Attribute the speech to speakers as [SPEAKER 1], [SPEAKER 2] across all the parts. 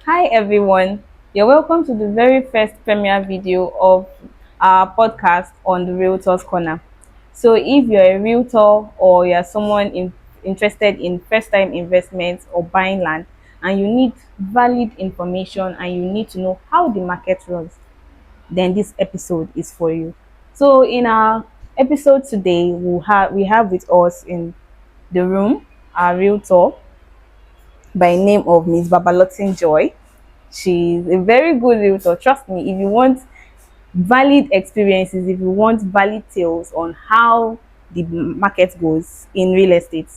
[SPEAKER 1] Hi everyone, you're welcome to the very first premiere video of our podcast on the Realtors Corner. So if you're a realtor or you're interested in first time investments or buying land and you need valid information and you need to know how the market runs, then this episode is for you. So in our episode today, we have with us in the room our realtor by name of Miss Babalotin Joy. She's a very good realtor. Trust me, if you want valid experiences, if you want valid tales on how the market goes in real estate,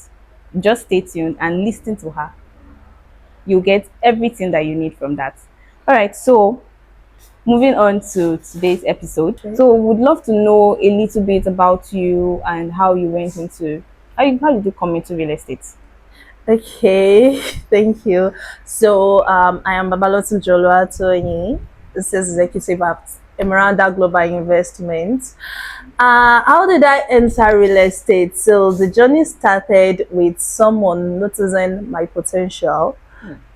[SPEAKER 1] just stay tuned and listen to her. You'll get everything that you need from that. All right, so moving on to today's episode.
[SPEAKER 2] Okay.
[SPEAKER 1] So, would love to know a little bit about you and how you went into how did you come into real estate?
[SPEAKER 2] Okay, thank you. I am Babalotin Joy. This is executive at Emeranda Global Investments. How did I enter real estate? So the journey started with someone noticing my potential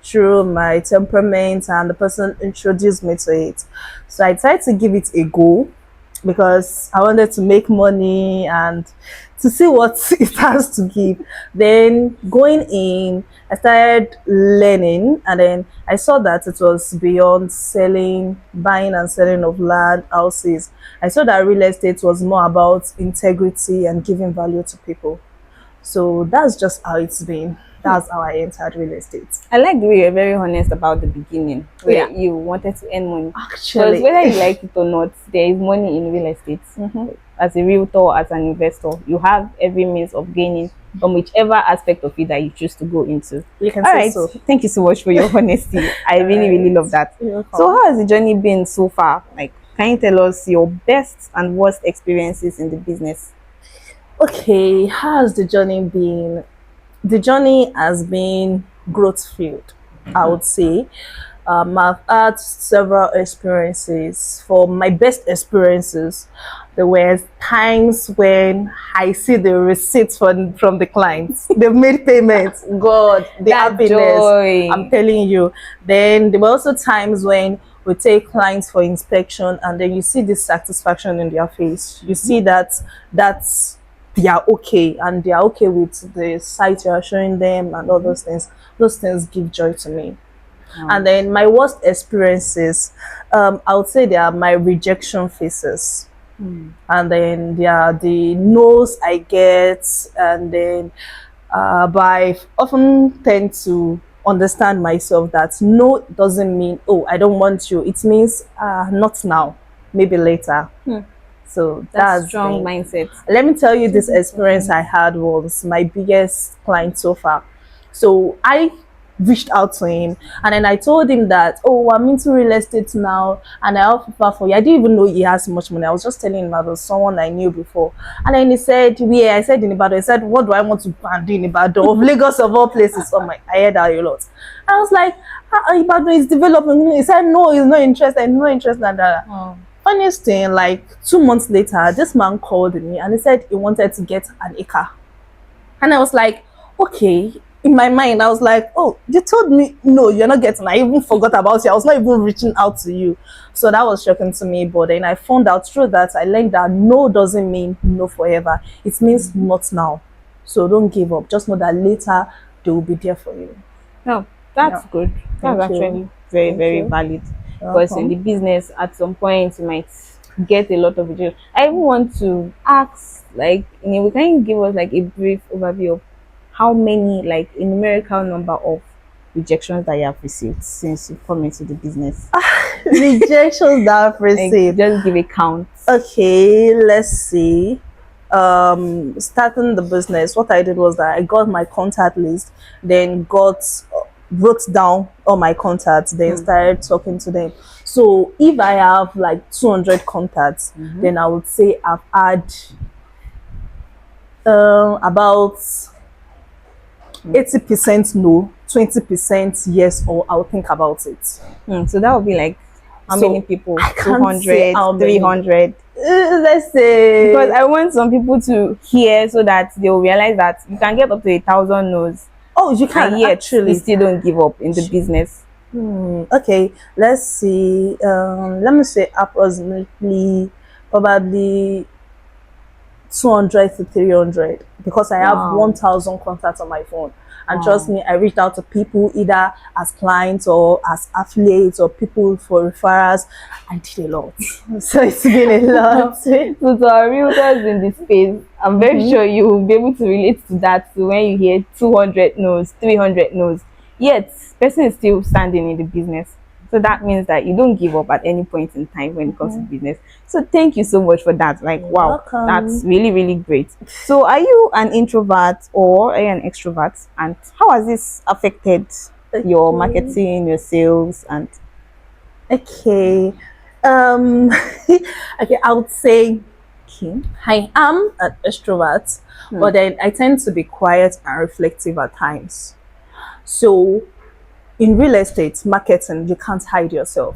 [SPEAKER 2] through my temperament, and the person introduced me to it. So I tried to give it a go because I wanted to make money and to see what it has to give. Then going in, I started learning, and then I saw that it was beyond selling, buying and selling of land, houses. I saw that real estate was more about integrity and giving value to people. So that's just how it's been. That's how I entered real estate.
[SPEAKER 1] I like the way you're very honest about the beginning, where
[SPEAKER 2] Yeah.
[SPEAKER 1] you wanted to earn money.
[SPEAKER 2] Actually,
[SPEAKER 1] Because whether you like it or not, there is money in real estate. As a realtor, as an investor, you have every means of gaining from whichever aspect of it that you choose to go into.
[SPEAKER 2] you can
[SPEAKER 1] All
[SPEAKER 2] say
[SPEAKER 1] right,
[SPEAKER 2] so.
[SPEAKER 1] thank you so much for your honesty. I really, really love that.
[SPEAKER 2] You're welcome.
[SPEAKER 1] So, how has the journey been so far? Like, can you tell us your best and worst experiences in the business?
[SPEAKER 2] Okay, how has the journey been? The journey has been growth filled, I would say. I've had several experiences. For my best experiences, there were times when I see the receipts from the clients. They've made payments. God, the
[SPEAKER 1] That
[SPEAKER 2] happiness.
[SPEAKER 1] joy.
[SPEAKER 2] I'm telling you. Then there were also times when we take clients for inspection, and then you see this satisfaction in their face. You see that's they are okay, and they are okay with the site you are showing them and all those things. Those things give joy to me. And then my worst experiences, I would say they are my rejection phases. And then they are the no's I get, and then but I often tend to understand myself that no doesn't mean, oh, I don't want you. It means not now, maybe later. So
[SPEAKER 1] That's strong
[SPEAKER 2] the-
[SPEAKER 1] mindset.
[SPEAKER 2] Let me tell you, this experience I had was my biggest client so far. So I reached out to him, and then I told him that, oh, I'm into real estate now and I offer for you. I didn't even know he has much money. I was just telling him about someone I knew before. And then he said, yeah, I said in Ibadan. He said, what do I want to go and do in Ibadan? Of Lagos of all places. Oh my, I heard that a lot. I was like, Ibadan is developing. He said, no, he's not interested. No interest in that. Funniest thing, like 2 months later, this man called me and he said he wanted to get an acre. And I was like, okay. In my mind, I was like, oh, you told me no, you're not getting. I even forgot about you. I was not even reaching out to you. So that was shocking to me. But then I found out through that, I learned that no doesn't mean no forever. It means not now. So don't give up. Just know that later they will be there for you.
[SPEAKER 1] No, that's
[SPEAKER 2] Yeah.
[SPEAKER 1] good. That's
[SPEAKER 2] Thank you.
[SPEAKER 1] actually very,
[SPEAKER 2] Thank
[SPEAKER 1] very
[SPEAKER 2] you.
[SPEAKER 1] valid.
[SPEAKER 2] You're
[SPEAKER 1] Because in
[SPEAKER 2] welcome.
[SPEAKER 1] the business, at some point, you might get a lot of rejection. I even want to ask, like, can you give us like a brief overview of how many, like, a numerical number of rejections that you have received since you come into the business?
[SPEAKER 2] Rejections that I've
[SPEAKER 1] Like,
[SPEAKER 2] received.
[SPEAKER 1] just give a count.
[SPEAKER 2] Okay, let's see. Starting the business, what I did was that I got my contact list, then wrote down all my contacts, then started talking to them. So if I have like 200 contacts, then I would say I've had about 80% no, 20% yes, or I'll think about it.
[SPEAKER 1] So that would be like how
[SPEAKER 2] So,
[SPEAKER 1] many people?
[SPEAKER 2] I can't say
[SPEAKER 1] 200,
[SPEAKER 2] how many.
[SPEAKER 1] 300?
[SPEAKER 2] Let's say
[SPEAKER 1] Because I want some people to hear so that they will realize that you can get up to 1,000 no's.
[SPEAKER 2] oh, you can
[SPEAKER 1] And yet
[SPEAKER 2] actually
[SPEAKER 1] you still don't give up in the business.
[SPEAKER 2] Okay, let's see. Let me say approximately probably 200 to 300 because I have
[SPEAKER 1] Wow.
[SPEAKER 2] 1,000 contacts on my phone. And trust
[SPEAKER 1] Wow.
[SPEAKER 2] me, I reached out to people either as clients or as affiliates or people for referrals. I did a lot. So it's been a lot.
[SPEAKER 1] So to our realtors in the space, I'm very sure you will be able to relate to that. So when you hear 200 no's, 300 no's, yet person is still standing in the business. So that means that you don't give up at any point in time when it comes to business. So thank you so much for that. Like,
[SPEAKER 2] You're
[SPEAKER 1] wow, that's
[SPEAKER 2] welcome.
[SPEAKER 1] really, really great. So are you an introvert or are you an extrovert? And how has this affected your
[SPEAKER 2] Okay.
[SPEAKER 1] marketing, your sales, and
[SPEAKER 2] Okay. Um okay, I would say
[SPEAKER 1] okay.
[SPEAKER 2] I am an extrovert,
[SPEAKER 1] Hmm.
[SPEAKER 2] but then I tend to be quiet and reflective at times. So in real estate marketing, you can't hide yourself.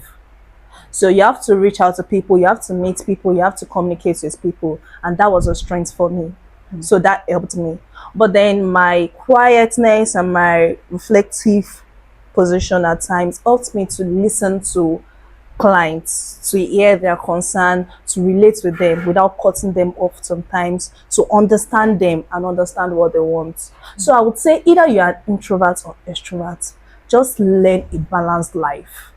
[SPEAKER 2] So you have to reach out to people, you have to meet people, you have to communicate with people, and that was a strength for me. So that helped me. But then my quietness and my reflective position at times helped me to listen to clients, to hear their concern, to relate with them without cutting them off sometimes, to understand them and understand what they want. So I would say either you are an introvert or extrovert, just learn a balanced life.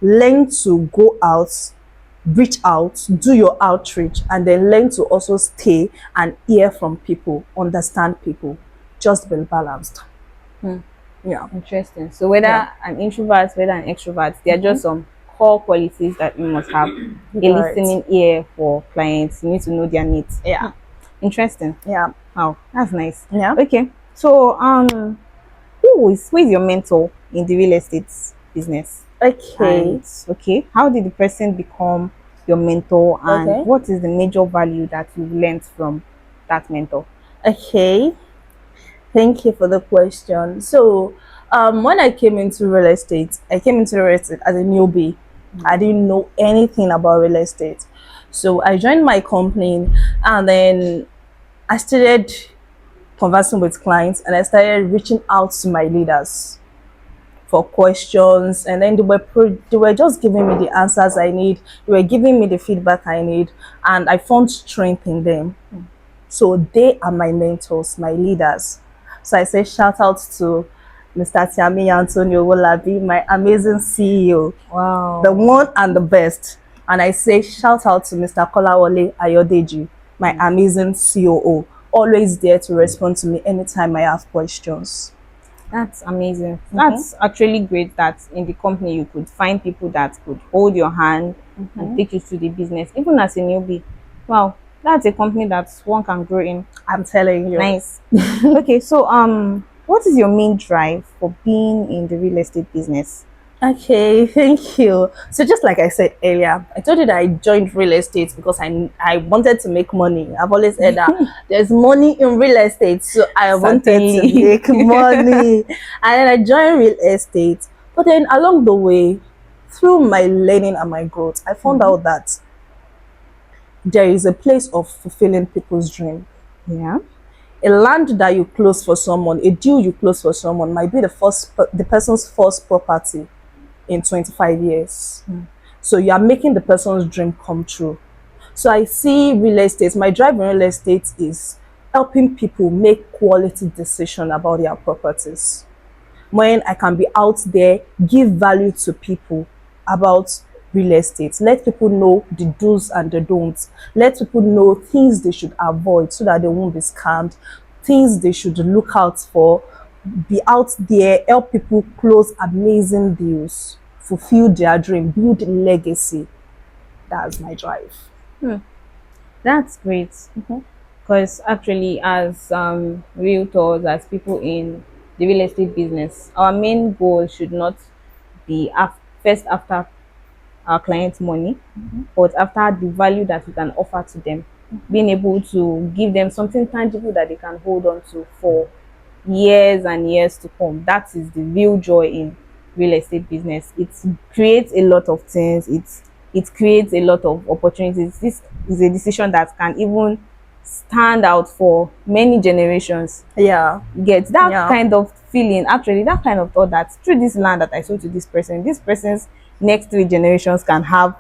[SPEAKER 2] Learn to go out, reach out, do your outreach, and then learn to also stay and hear from people, understand people. Just be balanced. Yeah.
[SPEAKER 1] Interesting. So whether
[SPEAKER 2] Yeah.
[SPEAKER 1] an introvert, whether an extrovert, there are just some core qualities that you must have. A
[SPEAKER 2] Right.
[SPEAKER 1] listening ear for clients. You need to know their needs.
[SPEAKER 2] Yeah.
[SPEAKER 1] Interesting.
[SPEAKER 2] Yeah.
[SPEAKER 1] Wow, that's nice.
[SPEAKER 2] Yeah.
[SPEAKER 1] Okay. So who is your mentor in the real estate business? And
[SPEAKER 2] Okay.
[SPEAKER 1] okay, how did the person become your mentor and
[SPEAKER 2] Okay.
[SPEAKER 1] what is the major value that you've learned from that mentor?
[SPEAKER 2] Okay. Thank you for the question. So, when I came into real estate, I came into real estate as a newbie. I didn't know anything about real estate. So, I joined my company and then I started conversing with clients and I started reaching out to my leaders for questions, and then they were just giving me the answers I need. They were giving me the feedback I need, and I found strength in them. So they are my mentors, my leaders. So I say shout out to Mr. Tiami Antonio Wolabi, my amazing CEO, the
[SPEAKER 1] Wow.
[SPEAKER 2] one and the best. And I say shout out to Mr. Kolawole Ayodeji, my amazing COO, always there to respond to me anytime I have questions.
[SPEAKER 1] That's amazing. That's actually great that in the company you could find people that could hold your hand and take you through the business, even as a newbie. Wow, that's a company that one can grow in.
[SPEAKER 2] I'm telling you.
[SPEAKER 1] Nice. Okay, so what is your main drive for being in the real estate business?
[SPEAKER 2] Okay, thank you. So just like I said earlier, I told you that I joined real estate because I wanted to make money. I've always said that there's money in real estate, so I wanted to
[SPEAKER 1] Certainly.
[SPEAKER 2] make money. And then I joined real estate. But then along the way, through my learning and my growth, I found out that there is a place of fulfilling people's dream.
[SPEAKER 1] Yeah.
[SPEAKER 2] A land that you close for someone, a deal you close for someone might be the person's first property in 25 years. So you are making the person's dream come true. So I see real estate, my drive in real estate is helping people make quality decision about their properties. When I can be out there, give value to people about real estate. Let people know the do's and the don'ts. Let people know things they should avoid so that they won't be scammed, things they should look out for, be out there, help people close amazing deals, fulfill their dream, build legacy. That's my drive.
[SPEAKER 1] That's great. Because actually, as realtors, as people in the real estate business, our main goal should not be first after our clients' money, but after the value that we can offer to them, being able to give them something tangible that they can hold on to for years and years to come. That is the real joy in real estate business. It creates a lot of things. It creates a lot of opportunities. This is a decision that can even stand out for many generations.
[SPEAKER 2] Yeah,
[SPEAKER 1] Get that
[SPEAKER 2] yeah.
[SPEAKER 1] kind of feeling, actually, that kind of thought that through this land that I sold to this person's next 3 generations can have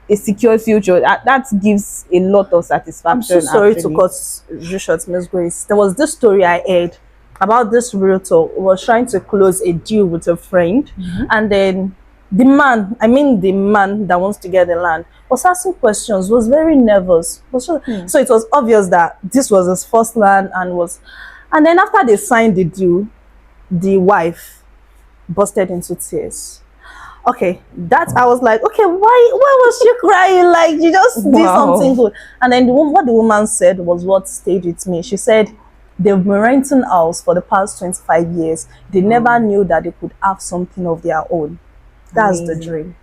[SPEAKER 1] a secure future. That gives a lot of
[SPEAKER 2] I'm so
[SPEAKER 1] satisfaction,
[SPEAKER 2] sorry to
[SPEAKER 1] actually.
[SPEAKER 2] cut you short, Miss Grace. There was this story I heard about this realtor who was trying to close a deal with a friend, and then the man that wants to get the land, was asking questions, was very nervous. So it was obvious that this was his first land and then after they signed the deal, the wife busted into tears. Okay, that I was like, okay, why was she crying? Like, you just did something
[SPEAKER 1] Wow.
[SPEAKER 2] good. And then what the woman said was what stayed with me. She said they've been renting house for the past 25 years. They never
[SPEAKER 1] Wow.
[SPEAKER 2] knew that they could have something of their own. That's the
[SPEAKER 1] Amazing,
[SPEAKER 2] dream.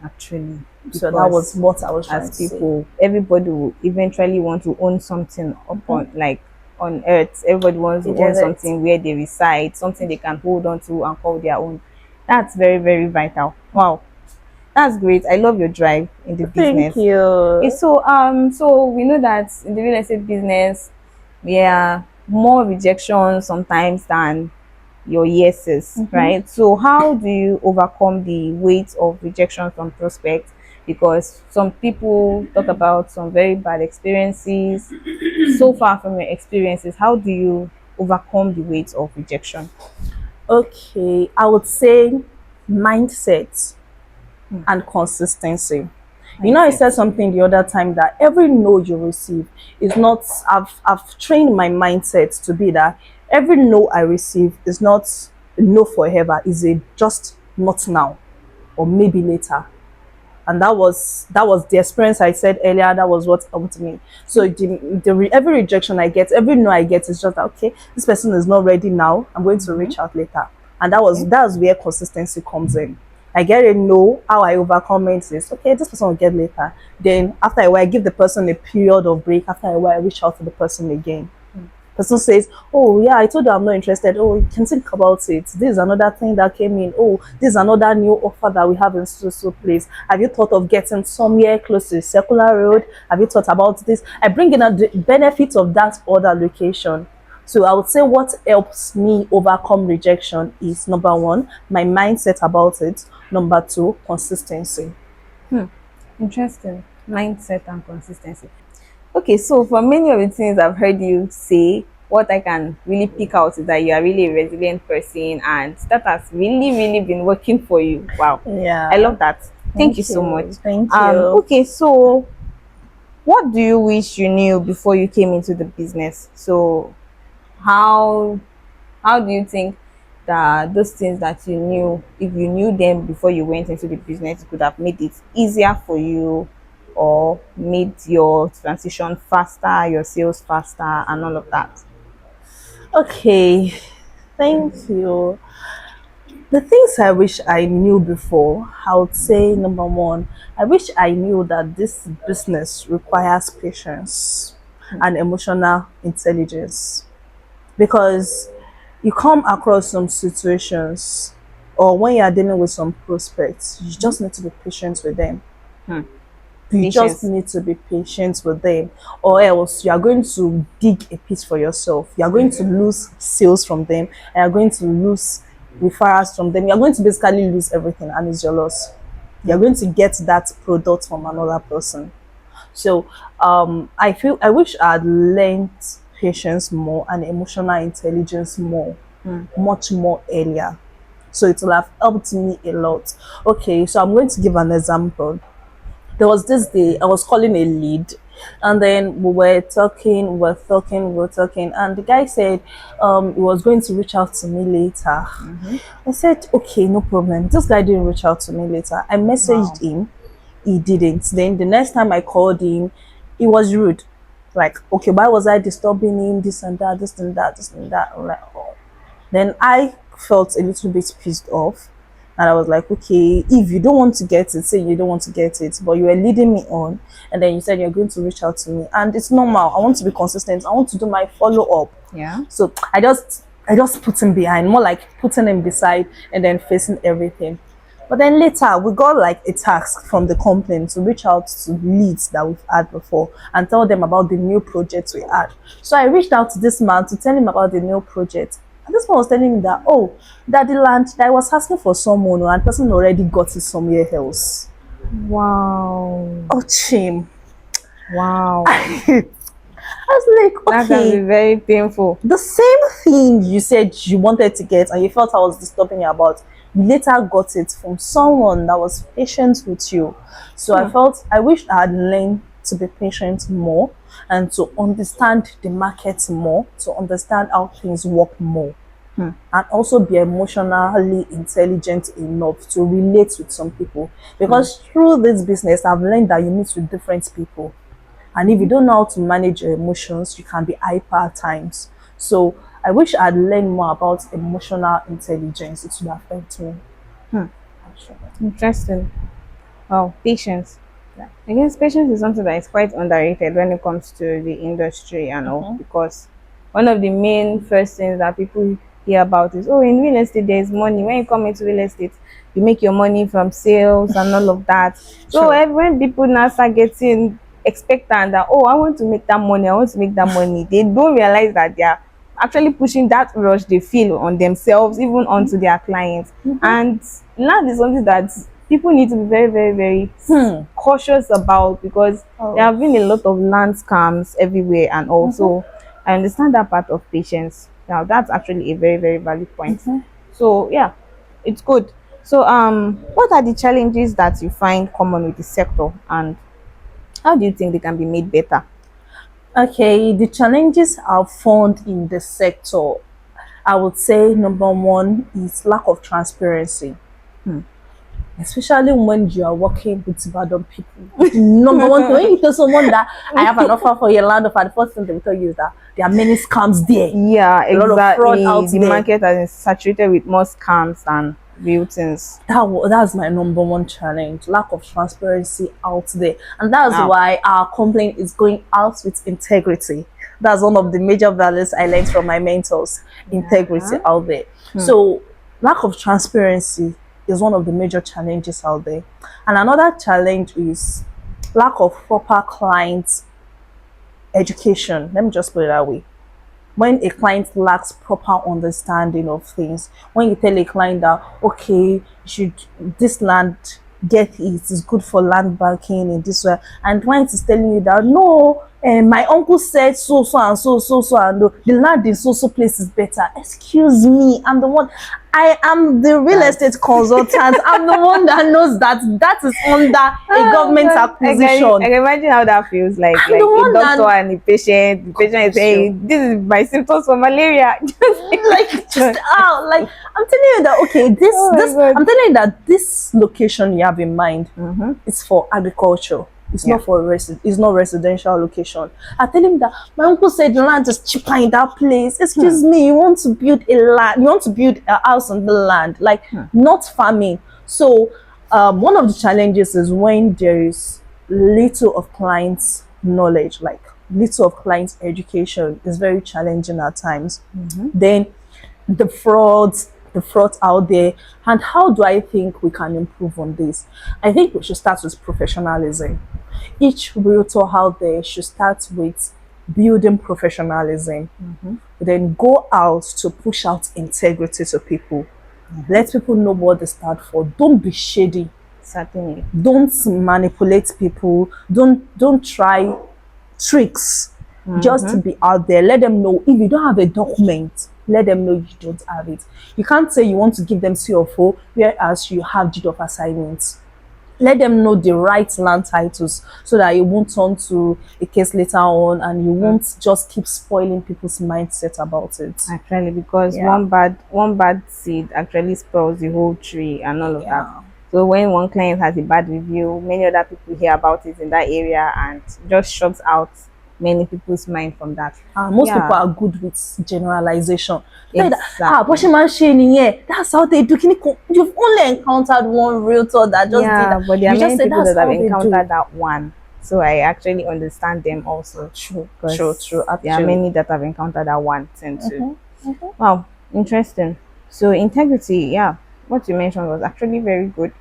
[SPEAKER 1] actually,
[SPEAKER 2] So that was
[SPEAKER 1] because
[SPEAKER 2] what I was trying
[SPEAKER 1] as
[SPEAKER 2] to say.
[SPEAKER 1] people, everybody will eventually want to own something upon, like, on earth. Everybody wants
[SPEAKER 2] You
[SPEAKER 1] to own
[SPEAKER 2] get it?
[SPEAKER 1] something where they reside, something they can hold on to and call their own. That's very, very vital. Wow, that's great. I love your drive in the
[SPEAKER 2] Thank
[SPEAKER 1] business. Okay,
[SPEAKER 2] you.
[SPEAKER 1] so we know that in the real estate business, there are more rejections sometimes than your yeses, right? So how do you overcome the weight of rejection from prospects? Because some people talk about some very bad experiences. So far from your experiences, how do you overcome the weight of rejection?
[SPEAKER 2] Okay, I would say mindset and consistency. You know, I said
[SPEAKER 1] Mindset.
[SPEAKER 2] something the other time that every no you receive is not. I've trained my mindset to be that every no I receive is not a no forever. Is a just not now or maybe later. And that was the experience I said earlier. That was what helped me. So every rejection I get, every no I get is just that, okay, this person is not ready now, I'm going to reach out later. And
[SPEAKER 1] Okay.
[SPEAKER 2] that's where consistency comes in. I get a no. How I overcome it is, okay, this person will get later. Then after a while I give the person a period of break. After a while I reach out to the person again. Person says, oh yeah, I told you I'm not interested. Oh, you can think about it. This is another thing that came in. Oh, this is another new offer that we have in so place. Have you thought of getting somewhere close to the circular road? Have you thought about this? I bring in the benefits of that other location. So I would say what helps me overcome rejection is, number one, my mindset about it. Number two, consistency.
[SPEAKER 1] Interesting. Mindset and consistency. Okay, so for many of the things I've heard you say, what I can really pick out is that you are really a resilient person and that has really, really been working for you. Wow. I
[SPEAKER 2] Yeah.
[SPEAKER 1] love that. Thank you
[SPEAKER 2] Thank
[SPEAKER 1] so much.
[SPEAKER 2] you. Thank you.
[SPEAKER 1] Okay, so what do you wish you knew before you came into the business? So how how do you think that those things that you knew, if you knew them before you went into the business, it could have made it easier for you or made your transition faster, your sales faster, and all of that?
[SPEAKER 2] Okay. Thank you. The things I wish I knew before, I would say number one, I wish I knew that this business requires patience and emotional intelligence, because you come across some situations or when you are dealing with some prospects, you just need to be patient with them.
[SPEAKER 1] Hmm.
[SPEAKER 2] You just
[SPEAKER 1] Patience.
[SPEAKER 2] need to be patient with them, or else you are going to dig a pit for yourself. You are going to lose sales from them, and you are going to lose referrals from them. You are going to basically lose everything, and it's your loss. You are going to get that product from another person. So I wish I had learned patience more and emotional intelligence more, much more earlier. So it will have helped me a lot. Okay, so I'm going to give an example. There was this day I was calling a lead, and then we were talking, and the guy said he was going to reach out to me later. I said, okay, no problem. This guy didn't reach out to me later. I messaged
[SPEAKER 1] Wow.
[SPEAKER 2] him, he didn't. Then the next time I called him, he was rude. Like, okay, why was I disturbing him? This and that, this and that, this and that. I'm like, oh. Then I felt a little bit pissed off. And I was like, okay, if you don't want to get it, say you don't want to get it, but you were leading me on, and then you said you're going to reach out to me. And it's normal. I want to be consistent. I want to do my follow up.
[SPEAKER 1] Yeah.
[SPEAKER 2] So I just put him behind, more like putting him beside and then facing everything. But then later we got like a task from the company to reach out to leads that we've had before and tell them about the new projects we had. So I reached out to this man to tell him about the new project. And this one was telling me that, oh, that the land that I was asking for someone and the person already got it somewhere else.
[SPEAKER 1] Wow.
[SPEAKER 2] Oh, shame.
[SPEAKER 1] Wow.
[SPEAKER 2] I was like,
[SPEAKER 1] That can be
[SPEAKER 2] okay,
[SPEAKER 1] very painful.
[SPEAKER 2] the same thing you said you wanted to get and you felt I was disturbing you about, you later got it from someone that was patient with you. So I felt I wish I had learned to be patient more and to understand the market more, to understand how things work more. And also be emotionally intelligent enough to relate with some people. Because through this business, I've learned that you meet with different people. And if you don't know how to manage your emotions, you can be hyper at times. So I wish I'd learned more about emotional intelligence. It would affect me.
[SPEAKER 1] Interesting. Wow, patience. Yeah. I guess patience is something that is quite underrated when it comes to the industry and all, because one of the main first things that people hear about is, oh, in real estate there's money. When you come into real estate, you make your money from sales and all of that. So
[SPEAKER 2] True.
[SPEAKER 1] when people now start getting expectant that, oh, I want to make that money, I want to make that money, they don't realize that they are actually pushing that rush they feel on themselves, even onto their clients. And land is something that people need to be very, very, very cautious about, because there
[SPEAKER 2] Oh.
[SPEAKER 1] have been a lot of land scams everywhere. And also, I understand that part of patience. Now, that's actually a very, very valid point. So, yeah, it's good. So, what are the challenges that you find common with the sector, and how do you think they can be made better?
[SPEAKER 2] Okay, the challenges I've found in the sector, I would say number one is lack of transparency. Especially when you are working with Ibadan people. The number one thing, when you tell someone that I have an offer for your land offer, the first thing they will tell you is that there are many scams there.
[SPEAKER 1] Yeah,
[SPEAKER 2] A lot of fraud
[SPEAKER 1] exactly.
[SPEAKER 2] out
[SPEAKER 1] The
[SPEAKER 2] there.
[SPEAKER 1] market has been saturated with more scams than real things.
[SPEAKER 2] That's my number one challenge, lack of transparency out there. And that's
[SPEAKER 1] Wow.
[SPEAKER 2] why our complaint is going out with integrity. That's one of the major values I learned from my mentors, integrity out there. So lack of transparency is one of the major challenges out there. And another challenge is lack of proper client education. Let me just put it that way. When a client lacks proper understanding of things, when you tell a client that, okay, you should, this land, get it, it's good for land banking in this way, and client is telling you that, no, my uncle said so so and so so so, and the land in so so place is better. Excuse me, I'm the one, I am the real estate consultant. I'm the one that knows that that is under a
[SPEAKER 1] Oh,
[SPEAKER 2] government
[SPEAKER 1] God. I
[SPEAKER 2] acquisition.
[SPEAKER 1] can imagine how that feels like.
[SPEAKER 2] I'm the
[SPEAKER 1] A
[SPEAKER 2] one
[SPEAKER 1] doctor
[SPEAKER 2] that,
[SPEAKER 1] and a patient. The patient is saying, "This is my symptoms for malaria."
[SPEAKER 2] like, just out, like, I'm telling you that, okay,
[SPEAKER 1] Oh
[SPEAKER 2] this
[SPEAKER 1] my
[SPEAKER 2] I'm
[SPEAKER 1] God.
[SPEAKER 2] telling you that this location you have in mind is for agriculture. It's
[SPEAKER 1] Yeah.
[SPEAKER 2] not for it's not residential location. I tell him that my uncle said the land is cheaper in that place. Excuse me, you want to build you want to build a house on the land, like, not farming. So one of the challenges is when there is little of clients' knowledge, like little of clients' education is very challenging at times. Then the frauds out there. And how do I think we can improve on this? I think we should start with professionalism. Each realtor out there should start with building professionalism, then go out to push out integrity to people. Let people know what they stand for. Don't be shady.
[SPEAKER 1] Certainly.
[SPEAKER 2] Don't manipulate people. Don't try tricks just to be out there. Let them know if you don't have a document, let them know you don't have it. You can't say you want to give them CFO whereas you have deed of assignment. Let them know the right land titles so that it won't turn to a case later on and you won't just keep spoiling people's mindset about it.
[SPEAKER 1] Actually, because
[SPEAKER 2] Yeah.
[SPEAKER 1] one bad seed actually spoils the whole tree and all of that.
[SPEAKER 2] Yeah.
[SPEAKER 1] So when one client has a bad review, many other people hear about it in that area and just shuts out many people's mind from that.
[SPEAKER 2] Most people
[SPEAKER 1] Yeah,
[SPEAKER 2] are good with generalization. Say that, bó
[SPEAKER 1] exactly.
[SPEAKER 2] ṣe máa ń ṣe nìyẹn, that's how they do. You've only encountered one realtor that just did
[SPEAKER 1] Yeah,
[SPEAKER 2] that.
[SPEAKER 1] but there are
[SPEAKER 2] You just
[SPEAKER 1] many
[SPEAKER 2] say
[SPEAKER 1] people
[SPEAKER 2] that's
[SPEAKER 1] that have
[SPEAKER 2] how they do.
[SPEAKER 1] encountered that one. So I actually understand them also.
[SPEAKER 2] True, true,
[SPEAKER 1] Because
[SPEAKER 2] true.
[SPEAKER 1] there are
[SPEAKER 2] Actually,
[SPEAKER 1] many that have encountered that one thing too. Wow, interesting. So integrity, yeah, what you mentioned was actually very good.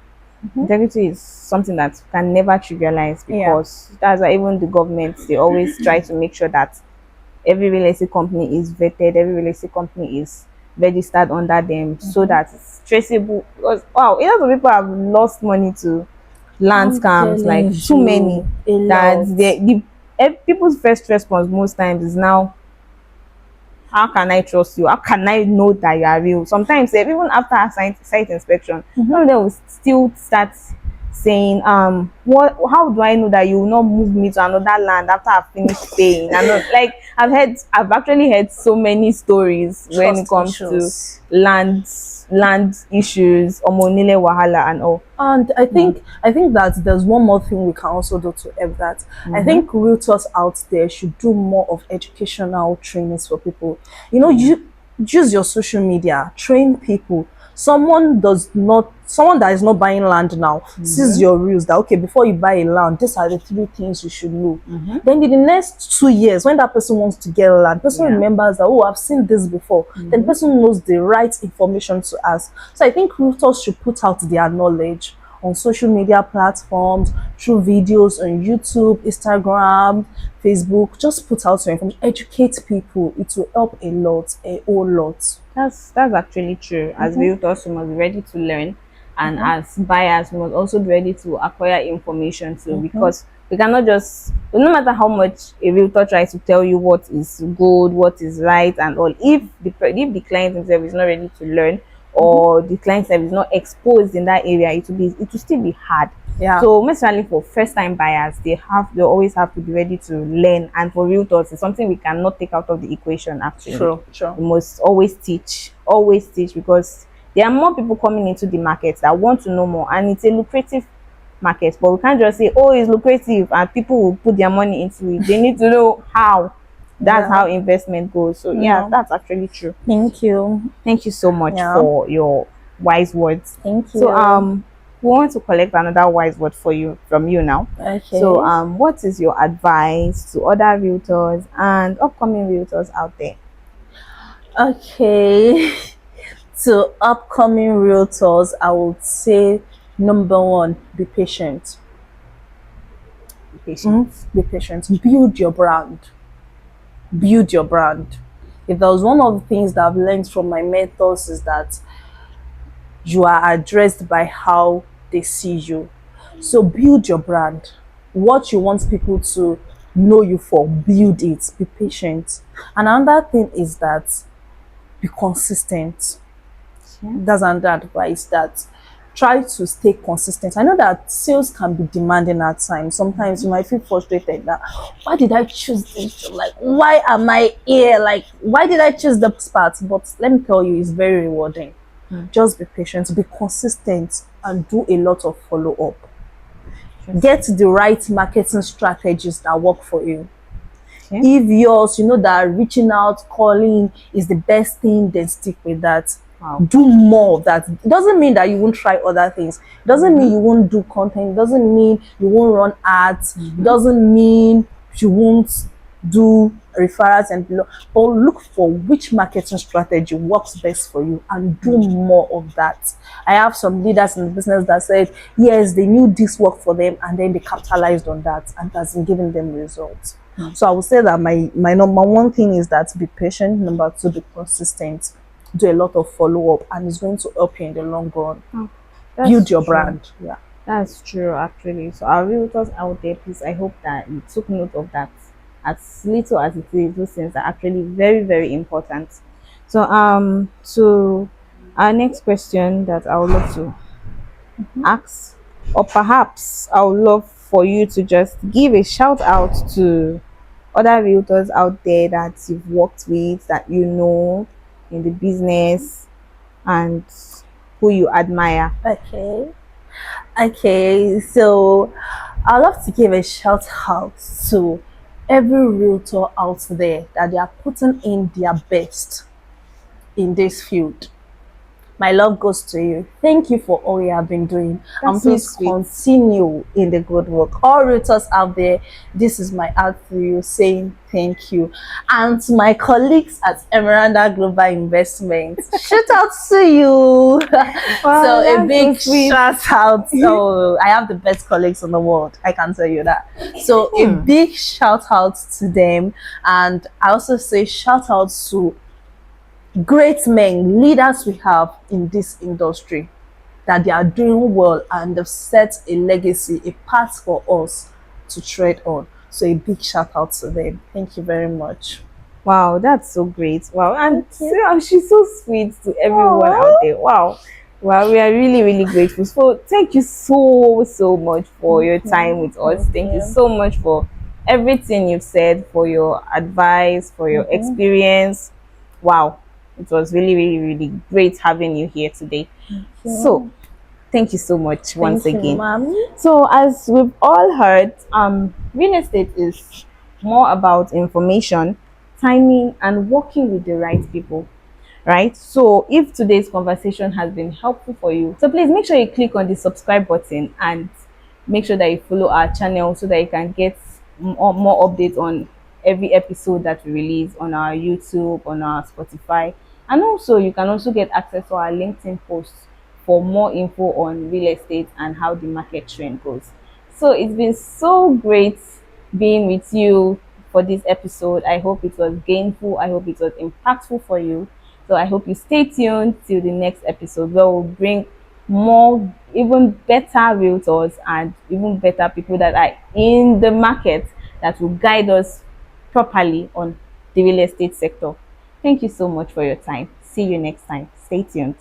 [SPEAKER 1] Integrity is something that can never trivialize,
[SPEAKER 2] yeah.
[SPEAKER 1] because that's why even the government, they always try to make sure that every real estate company is vetted, every real estate company is registered under them so that it's traceable. Because wow, a lot of people have lost money to land
[SPEAKER 2] I'm
[SPEAKER 1] scams,
[SPEAKER 2] telling
[SPEAKER 1] like too many,
[SPEAKER 2] you, a
[SPEAKER 1] that
[SPEAKER 2] lot.
[SPEAKER 1] people's first response most times is now, how can I trust you? How can I know that you are real? Sometimes even after a site inspection, some of them will still start saying, what, how do I know that you will not move me to another land after I've finished paying? And not, like, I've actually heard so many stories when it
[SPEAKER 2] Trust
[SPEAKER 1] comes to
[SPEAKER 2] issues.
[SPEAKER 1] land issues, omonile wahala and all.
[SPEAKER 2] And I think that there's one more thing we can also do to help that. I
[SPEAKER 1] Mm-hmm.
[SPEAKER 2] think realtors out there should do more of educational trainings for people. You use your social media, train people. Someone that is not buying land now sees
[SPEAKER 1] Mm-hmm.
[SPEAKER 2] your reels that, okay, before you buy a land, these are the three things you should know.
[SPEAKER 1] Mm-hmm.
[SPEAKER 2] Then in the next 2 years, when that person wants to get a land, person
[SPEAKER 1] Yeah.
[SPEAKER 2] remembers that, oh, I've seen this before. Then
[SPEAKER 1] Mm-hmm.
[SPEAKER 2] person knows the right information to ask. So I think realtors should put out their knowledge on social media platforms, through videos on YouTube, Instagram, Facebook. Just put out your information, educate people. It will help a lot, a whole lot.
[SPEAKER 1] That's actually true. As realtors, we must be ready to learn, and as buyers, we must also be ready to acquire information too. Because we cannot just, no matter how much a realtor tries to tell you what is good, what is right, and all, if the client himself is not ready to learn, or the client himself is not exposed in that area, it will still be hard.
[SPEAKER 2] Yeah.
[SPEAKER 1] So especially for first time buyers, they always have to be ready to learn. And for realtors, it's something we cannot take out of the equation actually.
[SPEAKER 2] True, true.
[SPEAKER 1] We must always teach, because there are more people coming into the market that want to know more, and it's a lucrative market. But we can't just say, oh, it's lucrative and people will put their money into it. They need to know how. That's
[SPEAKER 2] Yeah.
[SPEAKER 1] how investment goes. So yeah,
[SPEAKER 2] Yeah.
[SPEAKER 1] that's actually true.
[SPEAKER 2] Thank you.
[SPEAKER 1] Thank you so much
[SPEAKER 2] Yeah.
[SPEAKER 1] for your wise words.
[SPEAKER 2] Thank
[SPEAKER 1] So
[SPEAKER 2] you.
[SPEAKER 1] we want to collect another wise word from you now. So
[SPEAKER 2] Okay.
[SPEAKER 1] what is your advice to other realtors and upcoming realtors out there?
[SPEAKER 2] Okay. To upcoming realtors, I would say number one, be patient.
[SPEAKER 1] Be patient.
[SPEAKER 2] Be patient. Build your brand. Build your brand. If there was one of the things that I've learned from my mentors is that you are addressed by how they see you. So build your brand. What you want people to know you for, build it. Be patient. And another thing is that be consistent.
[SPEAKER 1] Yeah.
[SPEAKER 2] That's another advice, that try to stay consistent. I know that sales can be demanding at times. Sometimes you might feel frustrated that, why did I choose this? Like, why am I here? Like, why did I choose this path? But let me tell you, it's very rewarding. Just be patient, be consistent, and do a lot of follow up. Get the right marketing strategies that work for you.
[SPEAKER 1] Okay.
[SPEAKER 2] If yours, that reaching out, calling is the best thing, then stick with that.
[SPEAKER 1] Wow.
[SPEAKER 2] Do more of that. It doesn't mean that you won't try other things. It doesn't mean you won't do content. It doesn't mean you won't run ads. It doesn't mean you won't do referrals and below. But look for which marketing strategy works best for you and do more of that. I have some leaders in the business that said, yes, they knew this worked for them and then they capitalized on that and has been giving them results. So I would say that my number one thing is that be patient. Number two, be consistent. Do a lot of follow up, and it's going to help you in the long run. Build your brand. Yeah.
[SPEAKER 1] That's true, actually. So our realtors out there, please, I hope that you took note of that. As little as it is, those things are actually very, very important. So to our next question that I would love to ask, or perhaps I would love for you to just give a shout out to other realtors out there that you've worked with, that you know in the business, and who you admire.
[SPEAKER 2] Okay, so I'd love to give a shout out to every realtor out there that they are putting in their best in this field. My love goes to you. Thank you for all you have been doing.
[SPEAKER 1] That's
[SPEAKER 2] And
[SPEAKER 1] so
[SPEAKER 2] please
[SPEAKER 1] sweet.
[SPEAKER 2] continue in the good work. All realtors out there, this is my art for you saying thank you. And to my colleagues at Emeranda Global Investments, shout out to you. So a big shout out. Oh, I have the best colleagues in the world. I can tell you that. So a big shout out to them. And I also say shout out to great men, leaders we have in this industry, that they are doing well and they've set a legacy, a path for us to tread on. So a big shout out to them. Thank you very much.
[SPEAKER 1] Wow, that's so great. Wow, and
[SPEAKER 2] Thank you.
[SPEAKER 1] she's so sweet to everyone out
[SPEAKER 2] Aww.
[SPEAKER 1] there. Wow. Wow, we are really, really grateful. So thank you so, so much for
[SPEAKER 2] Thank
[SPEAKER 1] your time
[SPEAKER 2] you.
[SPEAKER 1] with us.
[SPEAKER 2] Thank
[SPEAKER 1] Thank you
[SPEAKER 2] you.
[SPEAKER 1] so much for everything you've said, for your advice, for your experience. Wow. It was really, really, really great having you here today. So
[SPEAKER 2] Yeah.
[SPEAKER 1] thank you so much once
[SPEAKER 2] Thank you,
[SPEAKER 1] again.
[SPEAKER 2] mommy.
[SPEAKER 1] So, as we've all heard, real estate is more about information, timing, and working with the right people, right? So, if today's conversation has been helpful for you, so please make sure you click on the subscribe button and make sure that you follow our channel so that you can get more updates on every episode that we release on our YouTube, on our Spotify, and also you can also get access to our LinkedIn posts for more info on real estate and how the market trend goes. So it's been so great being with you for this episode. I hope it was gainful. I hope it was impactful for you. So I hope you stay tuned till the next episode where we'll bring more, even better realtors and even better people that are in the market that will guide us properly on the real estate sector. Thank you so much for your time. See you next time. Stay tuned.